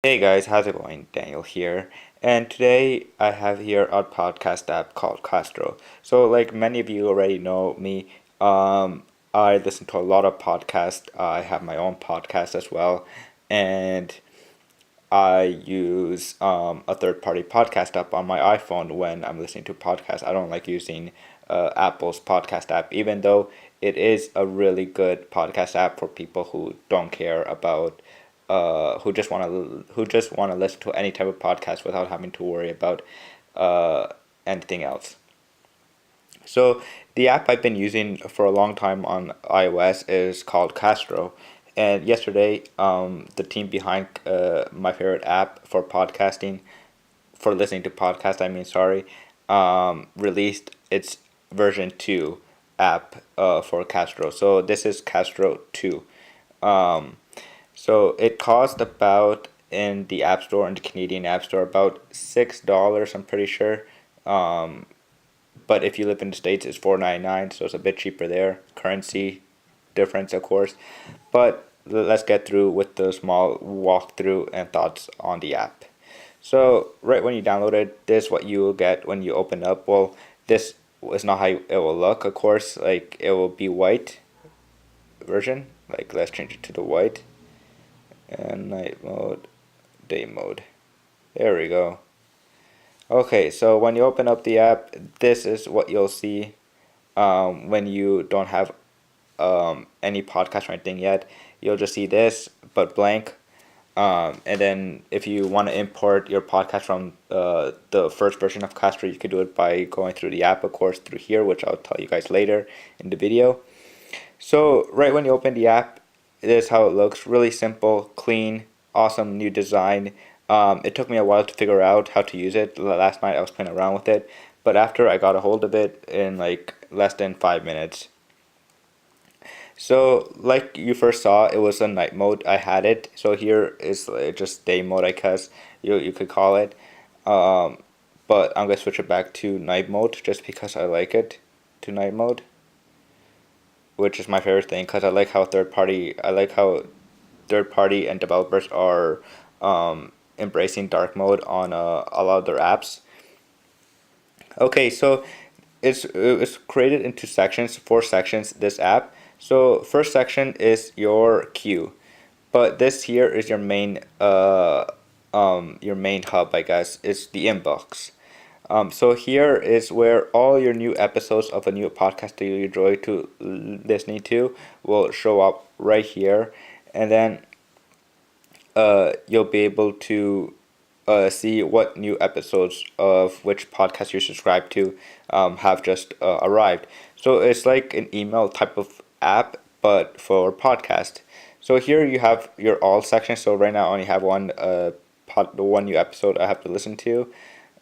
Hey guys, how's it going? Daniel here. And today I have here a podcast app called Castro. So like many of you already know me, I listen to a lot of podcasts. I have my own podcast as well. And I use a third party podcast app on my iPhone when I'm listening to podcasts. I don't like using Apple's podcast app, even though it is a really good podcast app for people who don't care about who just want to listen to any type of podcast without having to worry about uh, anything else. So the app I've been using for a long time on iOS is called Castro. And yesterday, the team behind my favorite app for podcasting, for listening to podcasts, released its version 2 app for Castro. So this is Castro 2. Um, so it cost about in the App Store and the Canadian App Store about $6, I'm pretty sure. Um, but if you live in the States, it's $4.99, so it's a bit cheaper there. Currency difference, of course. But let's get through with the small walkthrough and thoughts on the app. So right when you download it, this is what you will get when you open up. Well, this is not how it will look, of course. Like it will be white version. Like let's change it to the white and night mode, day mode. There we go. Okay, so when you open up the app, this is what you'll see when you don't have any podcast or anything yet. You'll just see this, but blank. And then if you want to import your podcast from the first version of Castro, you can do it by going through the app, of course, through here, which I'll tell you guys later in the video. So right when you open the app, this is how it looks. Really simple, clean, awesome new design. It took me a while to figure out how to use it. Last night I was playing around with it, but after I got a hold of it in like less than 5 minutes. So like you first saw, it was a night mode. I had it. So here is just day mode, I guess you could call it. Um, but I'm gonna switch it back to night mode just because I like it to night mode, which is my favorite thing because I like how third party and developers are embracing dark mode on a lot of their apps. Okay, so it's created into sections, four sections. This app. So first section is your queue, but this here is your main hub, I guess. It's the inbox. So here is where all your new episodes of a new podcast that you enjoy to listening to will show up right here, and then you'll be able to see what new episodes of which podcast you subscribe to have just arrived. So it's like an email type of app, but for podcast. So here you have your all section. So right now I only have the one new episode I have to listen to,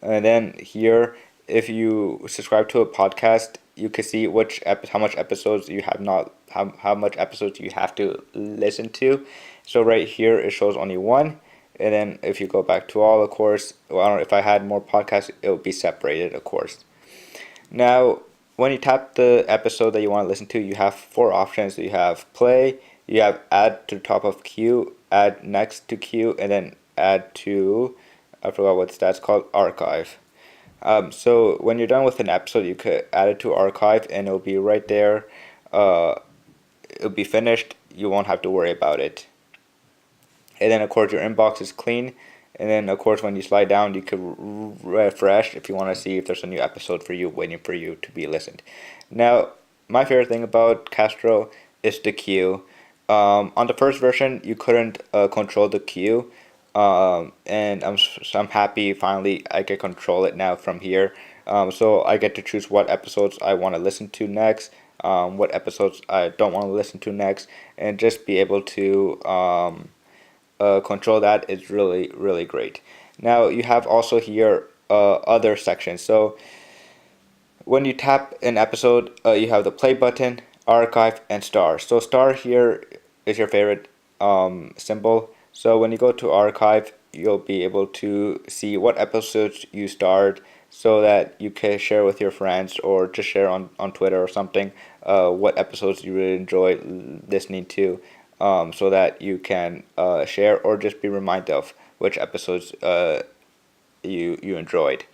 and then here if you subscribe to a podcast, you can see how much episodes you have not how much episodes you have to listen to. So right here it shows only one, and then if you go back to all, of course, well, I don't know, if I had more podcasts, it would be separated, of course. Now, when you tap the episode that you want to listen to, you have four options. You have play, you have add to the top of queue, add next to queue, and then add to, I forgot what that's called, archive. So when you're done with an episode, you could add it to archive, and it'll be right there. Uh, it'll be finished. You won't have to worry about it. And then of course your inbox is clean. And then of course when you slide down, you could refresh if you want to see if there's a new episode for you waiting for you to be listened. Now, my favorite thing about Castro is the queue. On the first version, you couldn't control the queue. And I'm happy finally I can control it now from here. So I get to choose what episodes I want to listen to next, what episodes I don't want to listen to next, and just be able to control that is really, really great. Now you have also here other sections. So when you tap an episode, you have the play button, archive, and star. So star here is your favorite symbol. So when you go to archive, you'll be able to see what episodes you starred so that you can share with your friends or just share on Twitter or something what episodes you really enjoy listening to, so that you can share or just be reminded of which episodes you enjoyed.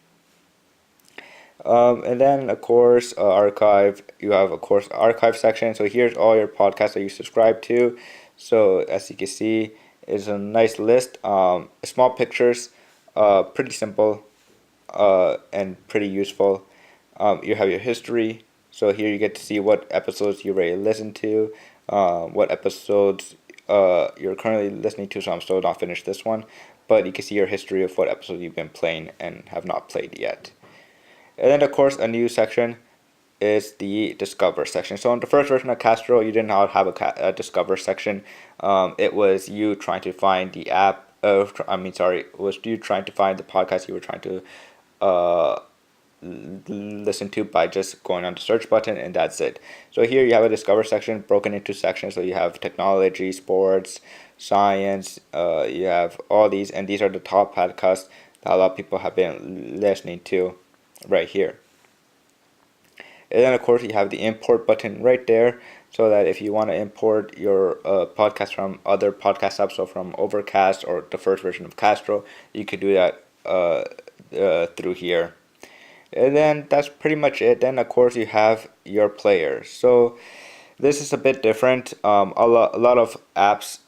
And then of course archive. You have of course archive section. So here's all your podcasts that you subscribe to. So as you can see, it's a nice list. Small pictures, pretty simple, and pretty useful. You have your history. So here you get to see what episodes you already listened to, what episodes you're currently listening to. So I'm still not finished this one, but you can see your history of what episodes you've been playing and have not played yet. And then of course a new section is the Discover section. So in the first version of Castro, you did not have a Discover section. It was you trying to find the app. It was you trying to find the podcast you were trying to listen to by just going on the search button, and that's it. So here you have a Discover section broken into sections. So you have technology, sports, science. You have all these, and these are the top podcasts that a lot of people have been listening to right here. And then of course you have the import button right there, so that if you want to import your podcast from other podcast apps, so from Overcast or the first version of Castro, you could do that through here. And then that's pretty much it. Then of course you have your player. So this is a bit different. A lot of apps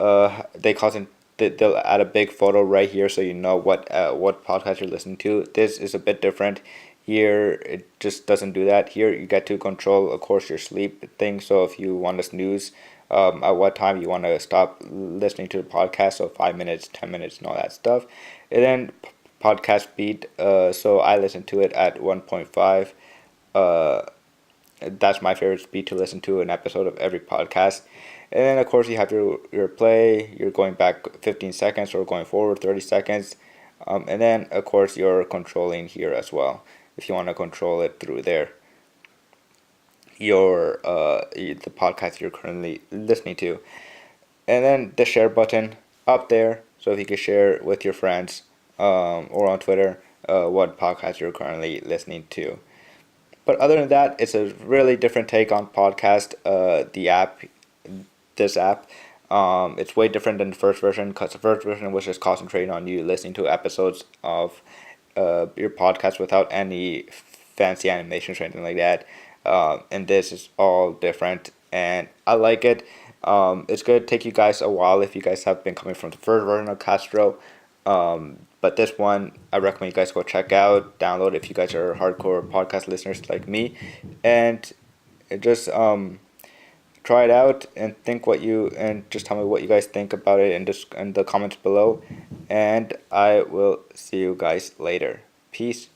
they'll add a big photo right here, so you know what podcast you're listening to. This is a bit different. Here it just doesn't do that. Here you get to control, of course, your sleep thing. So if you want to snooze, at what time you want to stop listening to the podcast, so 5 minutes, 10 minutes, and all that stuff. And then podcast speed. So I listen to it at 1.5. That's my favorite speed to listen to an episode of every podcast. And then of course you have your play. You're going back 15 seconds or going forward 30 seconds. And then of course you're controlling here as well, if you want to control it through there. Your the podcast you're currently listening to. And then the share button up there, so if you can share with your friends or on Twitter what podcast you're currently listening to. But other than that, it's a really different take on podcast. This app, it's way different than the first version, because the first version was just concentrating on you listening to episodes of your podcast without any fancy animations or anything like that. And this is all different, and I like it. It's going to take you guys a while if you guys have been coming from the first version of Castro. But this one, I recommend you guys go check out, download if you guys are hardcore podcast listeners like me, and just try it out and just tell me what you guys think about it in the comments below, and I will see you guys later. Peace.